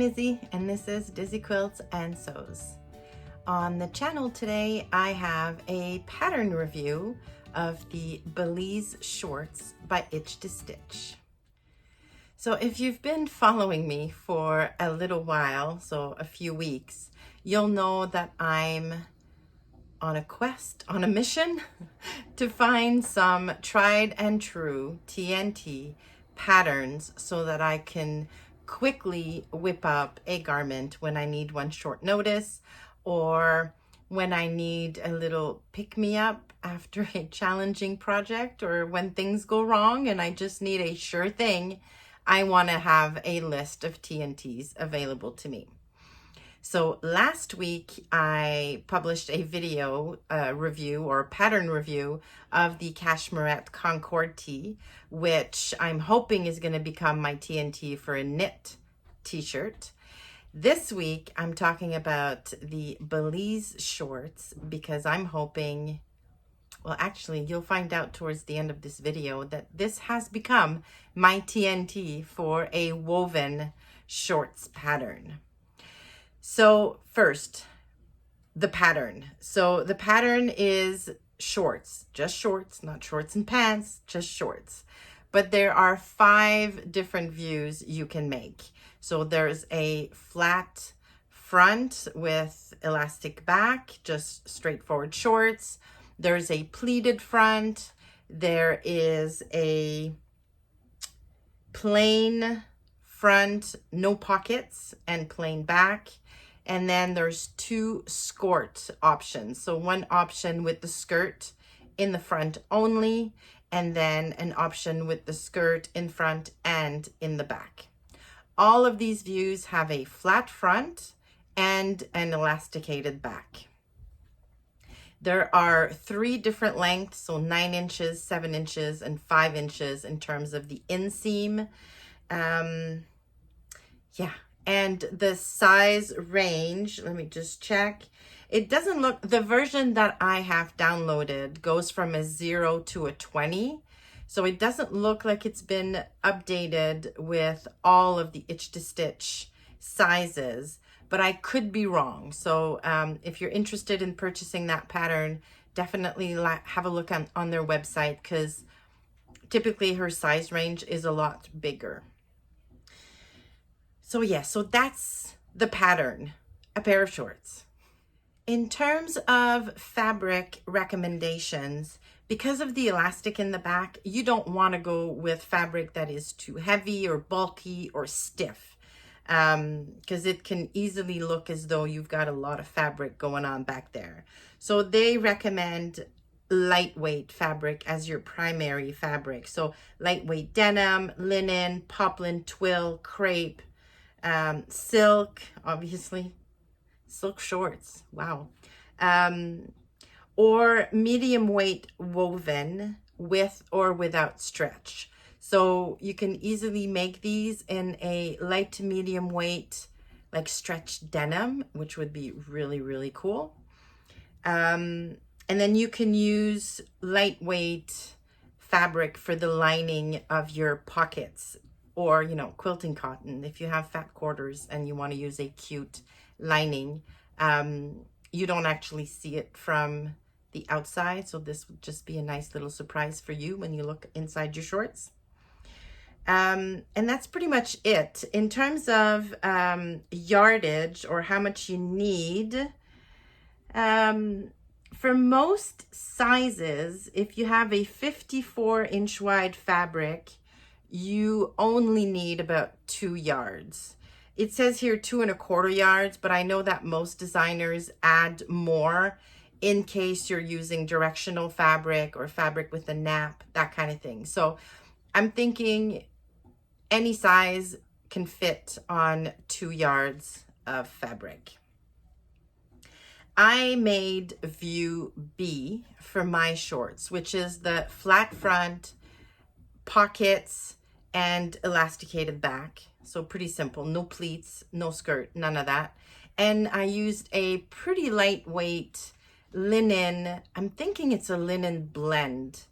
I'm Izzy, and this is Dizzy Quilts and Sews. On the channel today, I have a pattern review of the Belize shorts by Itch to Stitch. So if you've been following me for a little while, so a few weeks, you'll know that I'm on a quest, on a mission to find some tried and true TNT patterns so that I can quickly whip up a garment when I need one short notice, or when I need a little pick-me-up after a challenging project, or when things go wrong and I just need a sure thing. I want to have a list of TNTs available to me. So last week I published a video review or pattern review of the Cashmerette Concord tee, which I'm hoping is going to become my TNT for a knit t-shirt. This week I'm talking about the Belize shorts because I'm hoping, well, actually you'll find out towards the end of this video that this has become my TNT for a woven shorts pattern. So first, the pattern. So the pattern is shorts, just shorts, not shorts and pants, just shorts. But there are 5 different views you can make. So there's a flat front with elastic back, just straightforward shorts. There's a pleated front. There is a plain front, no pockets, and plain back. And then there's 2 skirt options. So one option with the skirt in the front only, and then an option with the skirt in front and in the back. All of these views have a flat front and an elasticated back. There are 3 different lengths, so 9 inches, 7 inches, and 5 inches in terms of the inseam. And the size range, let me just check. It doesn't look, the version that I have downloaded goes from a 0 to a 20. So it doesn't look like it's been updated with all of the Itch to Stitch sizes, but I could be wrong. So if you're interested in purchasing that pattern, definitely have a look on their website, because typically her size range is a lot bigger. So yeah, so that's the pattern, a pair of shorts. In terms of fabric recommendations, because of the elastic in the back, you don't want to go with fabric that is too heavy or bulky or stiff, because it can easily look as though you've got a lot of fabric going on back there. So they recommend lightweight fabric as your primary fabric. So lightweight denim, linen, poplin, twill, crepe, silk, obviously, silk shorts, wow, or medium weight woven with or without stretch. So you can easily make these in a light to medium weight, like stretched denim, which would be really, really cool. And then you can use lightweight fabric for the lining of your pockets, or, you know, quilting cotton. If you have fat quarters and you want to use a cute lining, you don't actually see it from the outside. So this would just be a nice little surprise for you when you look inside your shorts. And that's pretty much it. In terms of yardage or how much you need, for most sizes, if you have a 54-inch wide fabric, you only need about 2 yards. It says here 2¼ yards, but I know that most designers add more in case you're using directional fabric or fabric with a nap, that kind of thing. So I'm thinking any size can fit on 2 yards of fabric. I made view B for my shorts, which is the flat front, pockets, and elasticated back. So pretty simple, no pleats, no skirt, none of that. And I used a pretty lightweight linen, I'm thinking it's a linen blend,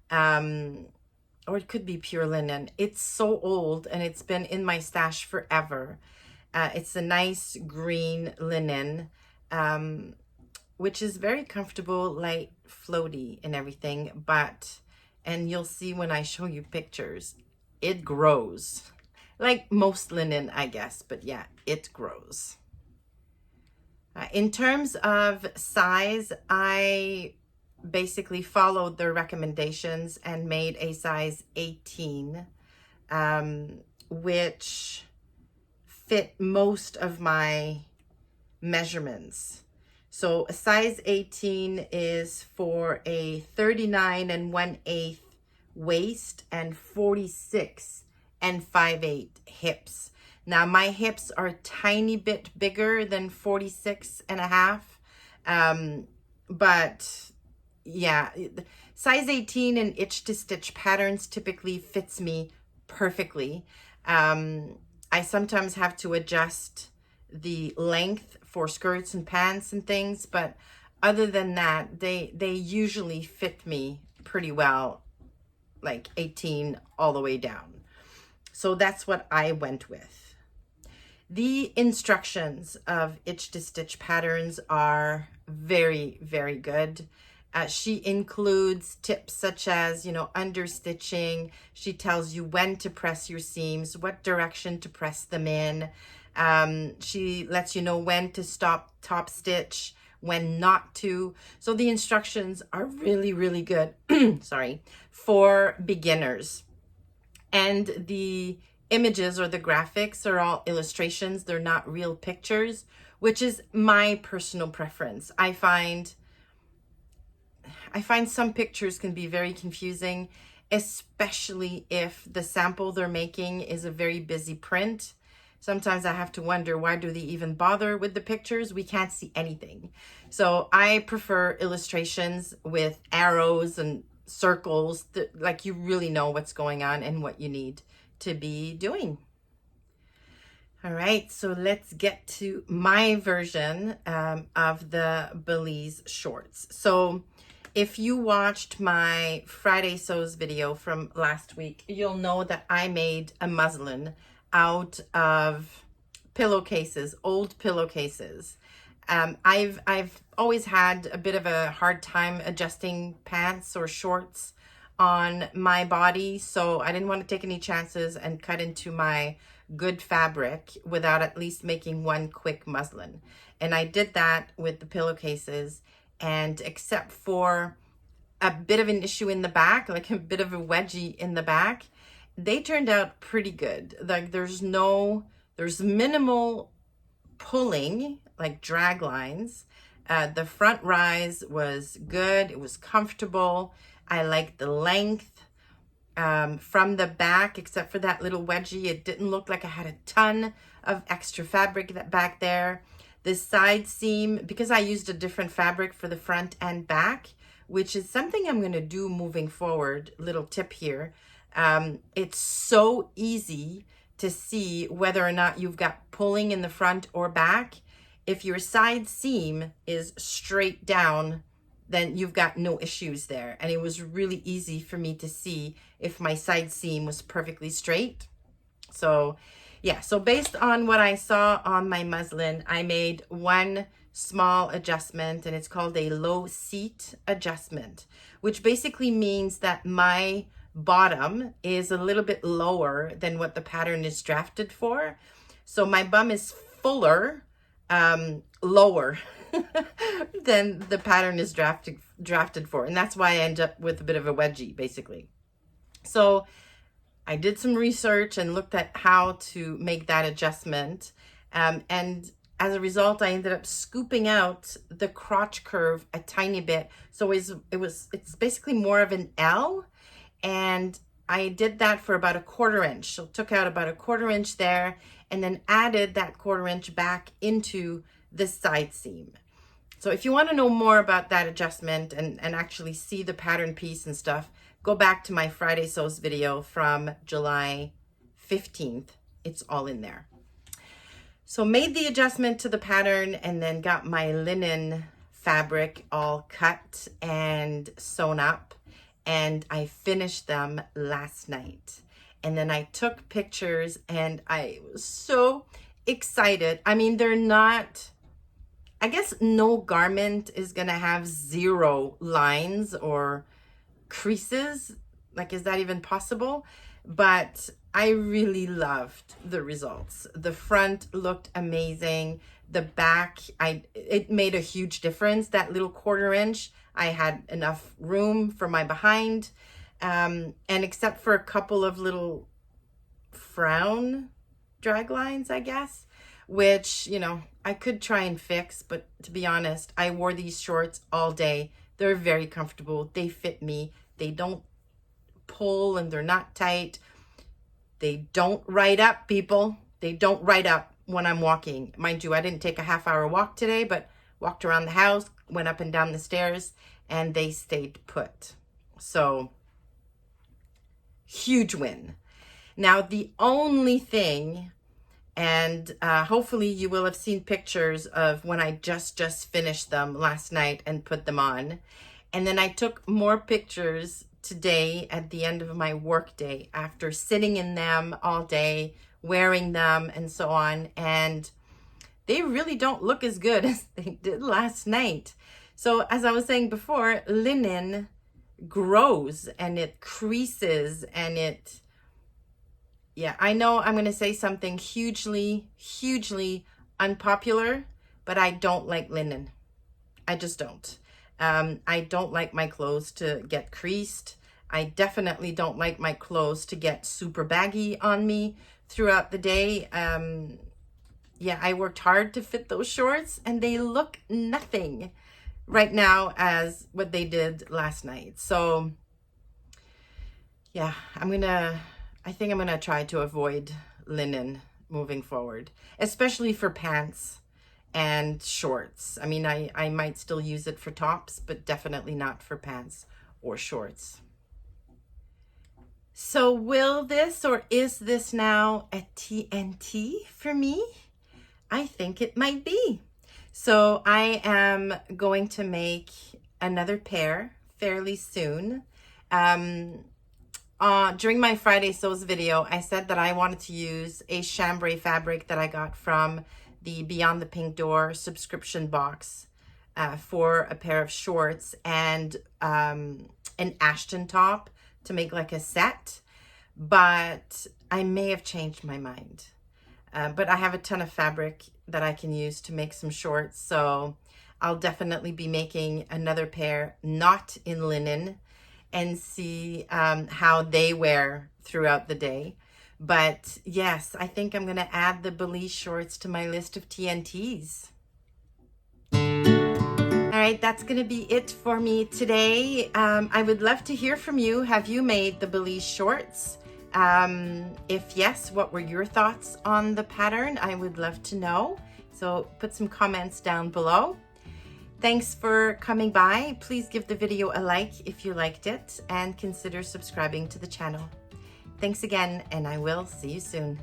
or it could be pure linen. It's so old and it's been in my stash forever. It's a nice green linen, which is very comfortable, light, floaty and everything, and you'll see when I show you pictures, it grows. Like most linen, I guess, but yeah, it grows. In terms of size, I basically followed their recommendations and made a size 18, which fit most of my measurements. So a size 18 is for a 39 and 1/8 waist and 46 and 5/8 hips. Now my hips are a tiny bit bigger than 46 and a half. But yeah, size 18 in itch to stitch patterns typically fits me perfectly. I sometimes have to adjust the length for skirts and pants and things, but other than that, they usually fit me pretty well, like 18 all the way down. So that's what I went with. The instructions of itch to stitch patterns are very, very good. She includes tips such as, understitching. She tells you when to press your seams, what direction to press them in. She lets you know when to stop top stitch, when not to. So the instructions are really, really good, sorry, for beginners. And the images or the graphics are all illustrations. They're not real pictures, which is my personal preference. I find some pictures can be very confusing, especially if the sample they're making is a very busy print. Sometimes I have to wonder, why do they even bother with the pictures? We can't see anything. So I prefer illustrations with arrows and circles, like you really know what's going on and what you need to be doing. All right, so let's get to my version of the Belize shorts. So if you watched my Friday Sews video from last week, you'll know that I made a muslin out of pillowcases, old pillowcases. I've always had a bit of a hard time adjusting pants or shorts on my body, so I didn't want to take any chances and cut into my good fabric without at least making one quick muslin. And I did that with the pillowcases, and except for a bit of an issue in the back, like a bit of a wedgie in the back, they turned out pretty good. Like there's minimal pulling, like drag lines. The front rise was good. It was comfortable. I liked the length. From the back, except for that little wedgie, it didn't look like I had a ton of extra fabric back there. The side seam, because I used a different fabric for the front and back, which is something I'm going to do moving forward. Little tip here. It's so easy to see whether or not you've got pulling in the front or back. If your side seam is straight down, then you've got no issues there. And it was really easy for me to see if my side seam was perfectly straight. So yeah, so based on what I saw on my muslin, I made one small adjustment, and it's called a low seat adjustment, which basically means that my bottom is a little bit lower than what the pattern is drafted for. So my bum is fuller, lower than the pattern is drafted for. And that's why I end up with a bit of a wedgie, basically. So I did some research and looked at how to make that adjustment. And as a result, I ended up scooping out the crotch curve a tiny bit. So it's basically more of an L. And I did that for about a 1/4 inch. So took out about a 1/4 inch there and then added that 1/4 inch back into the side seam. So if you want to know more about that adjustment and actually see the pattern piece and stuff, go back to my Friday Sews video from July 15th. It's all in there. So made the adjustment to the pattern and then got my linen fabric all cut and sewn up, and I finished them last night. And then I took pictures, and I was so excited. I mean, they're not, I guess no garment is gonna have 0 lines or creases. Like, is that even possible? But I really loved the results. The front looked amazing. The back, it made a huge difference. That little 1/4 inch, I had enough room for my behind. And except for a couple of little frown drag lines, I guess, which, you know, I could try and fix, but to be honest, I wore these shorts all day. They're very comfortable. They fit me. They don't pull and they're not tight. They don't ride up, people. They don't ride up when I'm walking. Mind you, I didn't take a half-hour walk today, but walked around the house, went up and down the stairs, and they stayed put. So, huge win. Now, the only thing, and hopefully you will have seen pictures of when I just finished them last night and put them on. And then I took more pictures today at the end of my work day after sitting in them all day, wearing them and so on. And they really don't look as good as they did last night. So as I was saying before, linen grows and it creases and it, yeah, I know I'm going to say something hugely unpopular, but I don't like linen. I just don't. I don't like my clothes to get creased. I definitely don't like my clothes to get super baggy on me throughout the day. Yeah, I worked hard to fit those shorts and they look nothing right now as what they did last night. So yeah, I think I'm gonna try to avoid linen moving forward, especially for pants and shorts. I mean, I might still use it for tops, but definitely not for pants or shorts. So will this, or is this now a TNT for me? I think it might be. So I am going to make another pair fairly soon. During my Friday Sews video, I said that I wanted to use a chambray fabric that I got from the Beyond the Pink Door subscription box for a pair of shorts and an Ashton top to make like a set, but I may have changed my mind. But I have a ton of fabric that I can use to make some shorts, so I'll definitely be making another pair not in linen and see how they wear throughout the day. But yes, I think I'm gonna add the Belize shorts to my list of TNTs. All right, that's gonna be it for me today. I would love to hear from you. Have you made the Belize shorts? If yes, what were your thoughts on the pattern? I would love to know. So put some comments down below. Thanks for coming by. Please give the video a like if you liked it and consider subscribing to the channel. Thanks again, and I will see you soon.